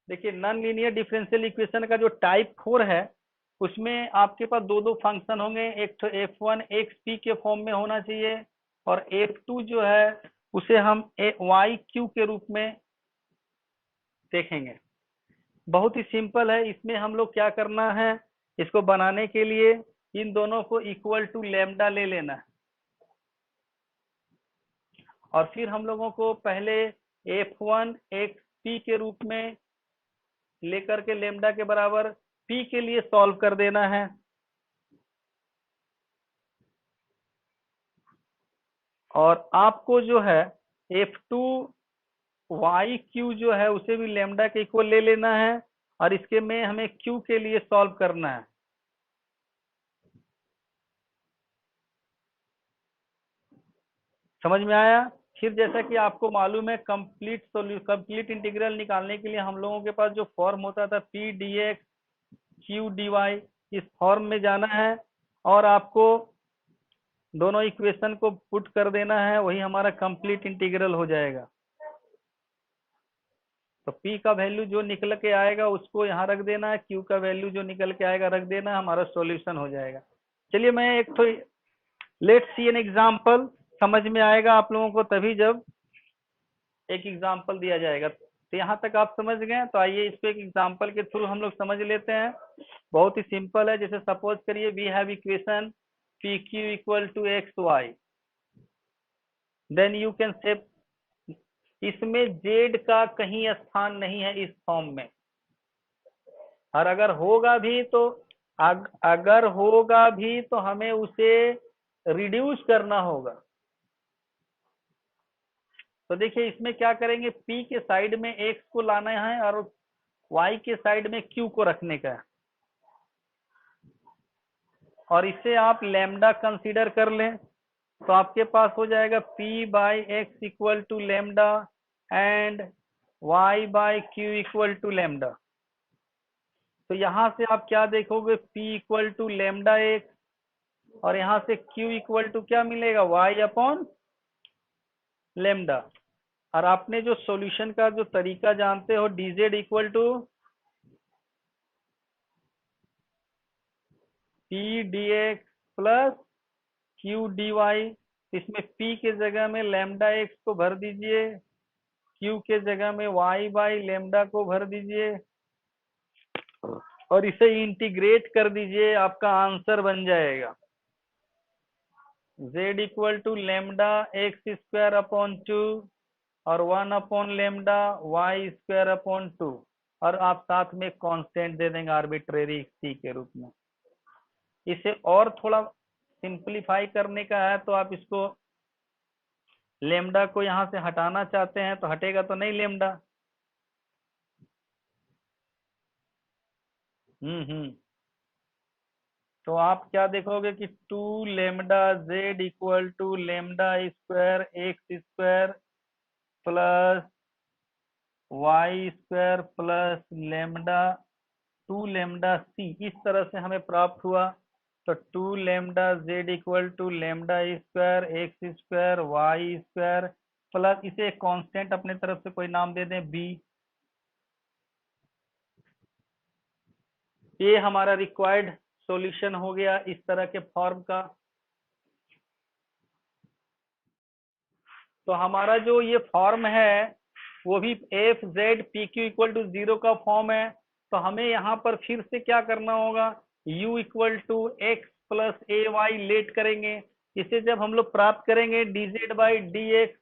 देखिए non linear differential equation का जो टाइप 4 है उसमें आपके पास दो दो फंक्शन होंगे, एक तो f1 एक्स पी के फॉर्म में होना चाहिए और f2 जो है उसे हम वाई क्यू के रूप में देखेंगे। बहुत ही सिंपल है, इसमें हम लोग क्या करना है, इसको बनाने के लिए इन दोनों को इक्वल टू लेमडा ले लेना है और फिर हम लोगों को पहले f1 एक्स पी के रूप में लेकर के लेमडा के बराबर p के लिए सॉल्व कर देना है और आपको जो है f2 वाई क्यू जो है उसे भी लेमडा के इक्वल ले लेना है और इसके में हमें क्यू के लिए सॉल्व करना है। समझ में आया? फिर जैसा कि आपको मालूम है कंप्लीट इंटीग्रल निकालने के लिए हम लोगों के पास जो फॉर्म होता था p d x q d y, इस फॉर्म में जाना है और आपको दोनों इक्वेशन को पुट कर देना है, वही हमारा कंप्लीट इंटीग्रल हो जाएगा। तो p का वैल्यू जो निकल के आएगा उसको यहाँ रख देना है, q का वैल्यू जो निकल के आएगा रख देना है, हमारा सॉल्यूशन हो जाएगा। चलिए मैं एक तो लेट्स सी एन एग्जांपल, समझ में आएगा आप लोगों को तभी जब एक एग्जांपल दिया जाएगा। तो यहाँ तक आप समझ गए, तो आइए इसको एक एग्जांपल के थ्रू हम लोग समझ लेते हैं। बहुत ही सिंपल है, जैसे सपोज करिए we have equation p q equal to x y, then you can say इसमें z का कहीं स्थान नहीं है इस फॉर्म में, और अगर होगा भी तो अगर होगा भी तो हमें उसे रिड्यूस करना होगा। तो देखिए इसमें क्या करेंगे, p के साइड में x को लाना है और y के साइड में q को रखने का है और इसे आप लैम्डा कंसीडर कर लें तो आपके पास हो जाएगा p by x equal to lambda and y by q equal to lambda. तो यहाँ से आप क्या देखोगे, p equal to lambda x और यहाँ से q इक्वल टू क्या मिलेगा, y अपॉन लैम्डा। और आपने जो सॉल्यूशन का जो तरीका जानते हो, dz equal to p dx plus q dy। इसमें p के जगह में लैम्डा एक्स को भर दीजिए, q के जगह में y बाई लैम्डा को भर दीजिए और इसे इंटीग्रेट कर दीजिए, आपका आंसर बन जाएगा z equal to lambda x square upon 2 और 1 upon lambda y square upon 2 और आप साथ में कांस्टेंट दे देंगे आर्बिट्रेरी सी के रूप में। इसे और थोड़ा सिंपलीफाई करने का है तो आप इसको लेमडा को यहाँ से हटाना चाहते हैं तो हटेगा तो नहीं लेमडा। हम्म। तो आप क्या देखोगे कि 2 lambda z equal to lambda square x square plus y square plus lambda 2 lambda c, इस तरह से हमें प्राप्त हुआ। तो 2 lambda z equal to lambda square x square y square plus इसे एक कांस्टेंट अपने तरफ से कोई नाम दे दें बी। ये हमारा रिक्वायर्ड सॉल्यूशन हो गया इस तरह के फॉर्म का। तो हमारा जो ये फॉर्म है वो भी f z p q equal to 0 का फॉर्म है। तो हमें यहाँ पर फिर से क्या करना होगा, u equal to x plus a y let करेंगे। इसे जब हम लोग प्राप्त करेंगे d z by d x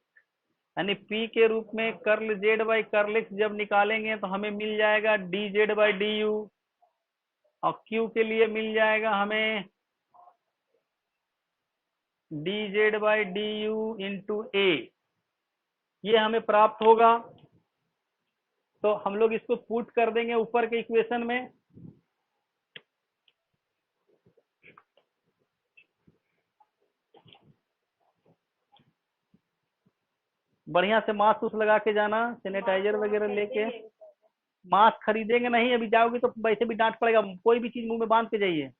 यानी p के रूप में curl z by curl x जब निकालेंगे तो हमें मिल जाएगा d z by d u और q के लिए मिल जाएगा हमें d z by d u into a, ये हमें प्राप्त होगा। तो हम लोग इसको पुट कर देंगे ऊपर के इक्वेशन में। बढ़िया से मास्क उस लगा के जाना, सैनिटाइजर वगैरह लेके। मास्क खरीदेंगे नहीं, अभी जाओगे तो वैसे भी डांट पड़ेगा, कोई भी चीज मुंह में बांध के जाइए।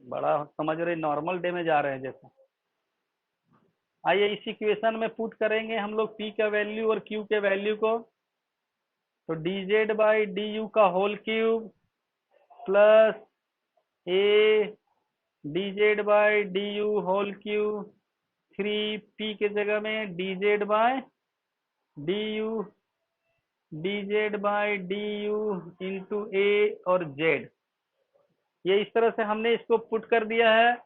बड़ा समझ रहे नॉर्मल डे में जा रहे हैं जैसे। आइए इस इक्वेशन में पुट करेंगे हम लोग p का वैल्यू और q के वैल्यू को। तो dz बाई du का whole cube plus a dz by du whole cube 3p के जगह में dz by du into a और z। ये इस तरह से हमने इसको पुट कर दिया है।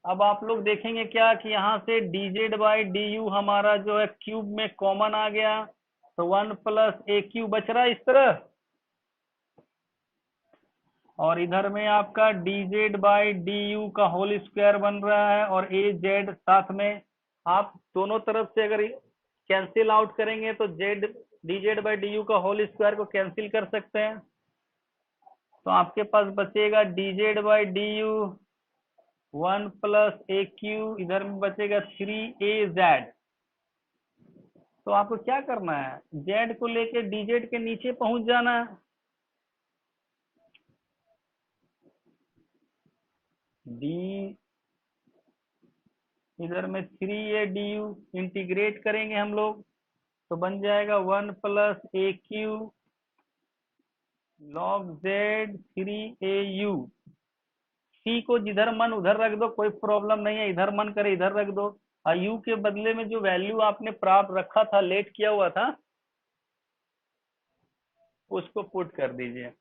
अब आप लोग देखेंगे क्या कि यहाँ से dz बाई du हमारा जो है क्यूब में कॉमन आ गया, तो 1 प्लस ए क्यूब बच रहा है इस तरह, और इधर में आपका dz बाई du का होल स्क्वायर बन रहा है और a z साथ में। आप दोनों तरफ से अगर कैंसिल आउट करेंगे तो dz बाई du का होल स्क्वायर को कैंसिल कर सकते हैं, तो आपके पास बचेगा dz by du 1 plus a Q, इधर में बचेगा 3az। तो आपको क्या करना है, z को लेके dz के नीचे पहुंच जाना है। d इधर में 3a du इंटीग्रेट करेंगे हम लोग, तो बन जाएगा 1 plus a q log z 3au। c को जिधर मन उधर रख दो, कोई प्रॉब्लम नहीं है, इधर मन करे इधर रख दो। और u के बदले में जो वैल्यू आपने प्राप्त रखा था, लेट किया हुआ था, उसको पुट कर दीजिए।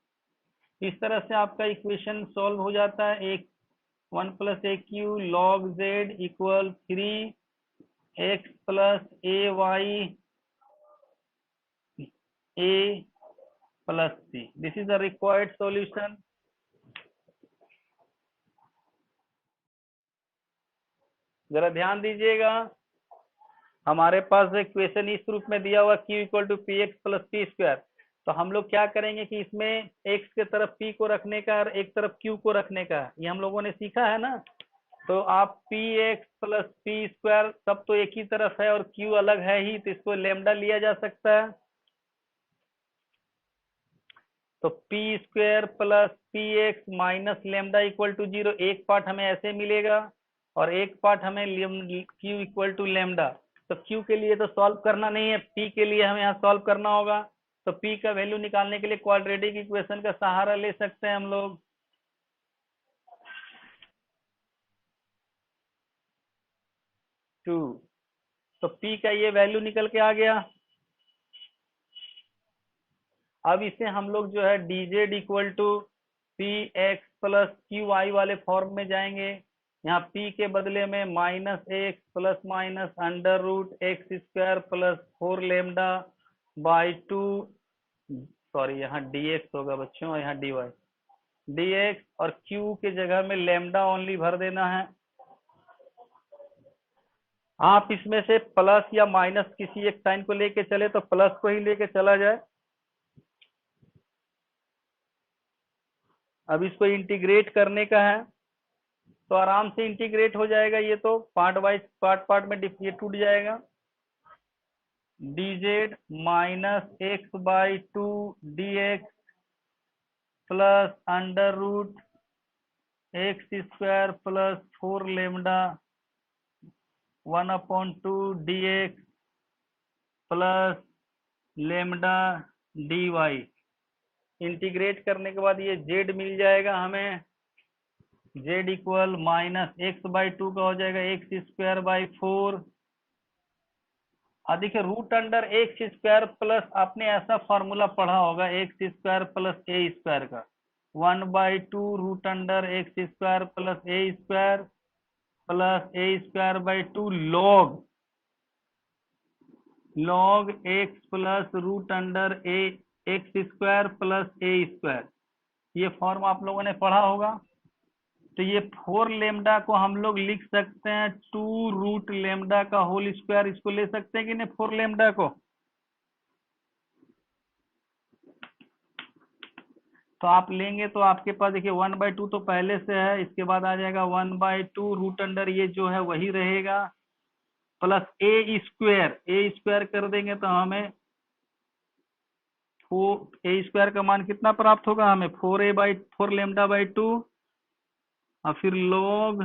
इस तरह से आपका इक्वेशन सॉल्व हो जाता है। एक 1 plus a q log z equal 3x plus a y a plus c। This is the required solution। जरा ध्यान दीजिएगा, हमारे पास इक्वेशन इस रूप में दिया हुआ q equal to p x plus p square. तो हम लोग क्या करेंगे कि इसमें x के तरफ p को रखने का और एक तरफ q को रखने का, ये हम लोगों ने सीखा है ना। तो आप P x plus p square सब तो एक ही तरफ है और q अलग है ही, तो इसको लेमडा लिया जा सकता है। तो p square plus p x minus lambda equal to 0, एक पार्ट हमें ऐसे मिलेगा और एक पार्ट हमें क्यू इक्वल टू लेमडा। तो क्यू के लिए तो सॉल्व करना नहीं है, पी के लिए हमें यहाँ सॉल्व करना होगा। तो पी का वैल्यू निकालने के लिए क्वाड्रेटिक इक्वेशन का सहारा ले सकते हैं हम लोग। टू, तो पी का ये वैल्यू निकल के आ गया। अब इसे हम लोग जो है dz equal to p x plus q आई वाले फॉर्म में जाएंगे। यहाँ p के बदले में minus x plus minus under root x square plus 4 lambda by 2, sorry यहाँ dx होगा बच्चों और यहाँ dy, dx और q के जगह में लेमडा ओनली भर देना है। आप इसमें से प्लस या माइनस किसी एक साइन को लेके चले तो प्लस को ही लेके चला जाए। अब इसको इंटीग्रेट करने का है तो आराम से इंटीग्रेट हो जाएगा, ये तो पार्ट वाइज पार्ट में ये टूट जाएगा। dz minus x by 2 dx plus under root x square plus 4 lambda 1/2 dx plus lambda dy। Integrate करने के बाद ये z मिल जाएगा हमें, z इक्वल माइनस एक्स बाई 2 का हो जाएगा एक्स स्क्वायर बाई 4। देखिए root under x square plus, आपने ऐसा फॉर्मूला पढ़ा होगा x square plus a square का, 1/2 root under x square plus a square plus a square by 2 log x plus root under a x square plus a square. ये form आप लोगों ने पढ़ा होगा। तो ये 4 लेमडा को हम लोग लिख सकते हैं 2 रूट लेमडा का होल स्क्वायर, इसको ले सकते हैं कि नहीं 4 लेमडा को। तो आप लेंगे तो आपके पास देखिए 1/2 तो पहले से है, इसके बाद आ जाएगा 1/2 रूट अंडर ये जो है वही रहेगा प्लस ए स्क्वायर कर देंगे तो हमें ए स्क्वायर का मान कितना प्राप्त होगा हमें 4 लेमडा बाई 2 और फिर लॉग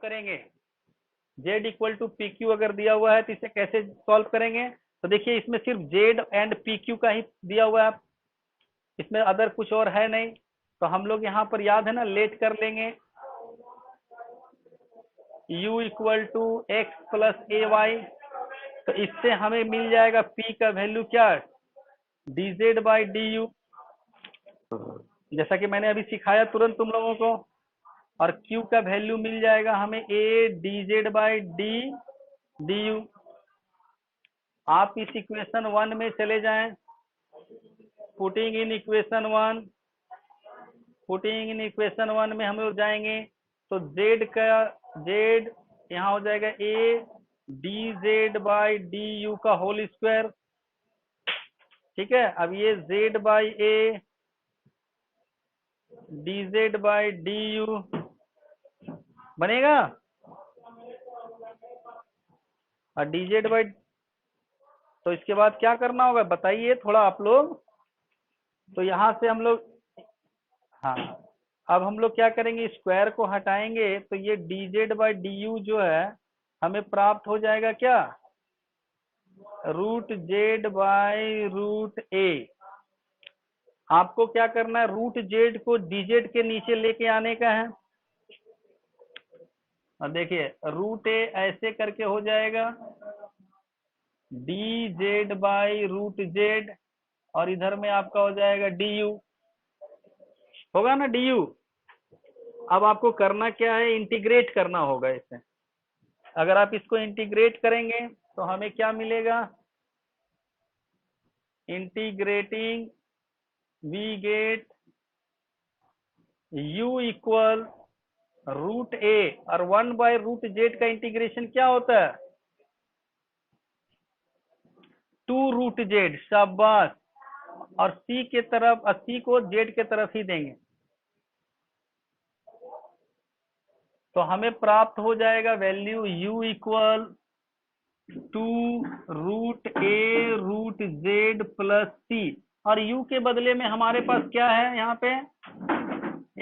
करेंगे? z equal to p q अगर दिया हुआ है तो इसे कैसे सॉल्व करेंगे? तो देखिए इसमें सिर्फ z एंड पी क्यू का ही दिया हुआ है, इसमें अदर कुछ और है नहीं। तो हम लोग यहाँ पर याद है ना, लेट कर लेंगे u equal to x plus a y. तो इससे हमें मिल जाएगा p का वैल्यू क्या, dz बाई डी यू, जैसा कि मैंने अभी सिखाया तुरंत तुम लोगों को। और q का वैल्यू मिल जाएगा हमें a dz by d you. आप इस इक्वेशन 1 में चले जाएं, पुटिंग इन इक्वेशन 1 में हम लोग जाएंगे तो z का z यहाँ हो जाएगा a dz by d you का होल स्क्वायर। ठीक है, अब ये z by a dz by d you बनेगा, और dz बाई, तो इसके बाद क्या करना होगा बताइए थोड़ा आप लोग। तो यहाँ से हम लोग, हाँ, अब हम लोग क्या करेंगे, स्क्वायर को हटाएंगे तो ये dz बाई डी यू जो है हमें प्राप्त हो जाएगा क्या, रूट जेड बाई रूट ए। आपको क्या करना है, रूट जेड को dz के नीचे लेके आने का है। और देखिए रूट ए ऐसे करके हो जाएगा dz बाई रूट जेड, और इधर में आपका हो जाएगा du, होगा ना du। अब आपको करना क्या है, इंटीग्रेट करना होगा इसे। अगर आप इसको इंटीग्रेट करेंगे तो हमें क्या मिलेगा, integrating we get u equal root a, और 1 बाय रूट जेड का इंटीग्रेशन क्या होता है, 2 रूट जेड, शाबाश। और c के तरफ, c को z के तरफ ही देंगे तो हमें प्राप्त हो जाएगा वैल्यू u इक्वल 2 रूट ए रूट जेड प्लस सी। और u के बदले में हमारे पास क्या है यहाँ पे,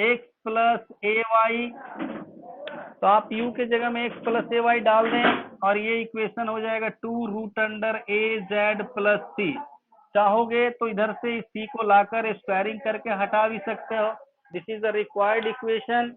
x प्लस ए वाई। तो आप u के जगह में x प्लस ए वाई डाल दें और ये इक्वेशन हो जाएगा 2 रूट अंडर ए जेड प्लस सी। चाहोगे तो इधर से इस c को लाकर स्क्वायरिंग करके हटा भी सकते हो। This is the required equation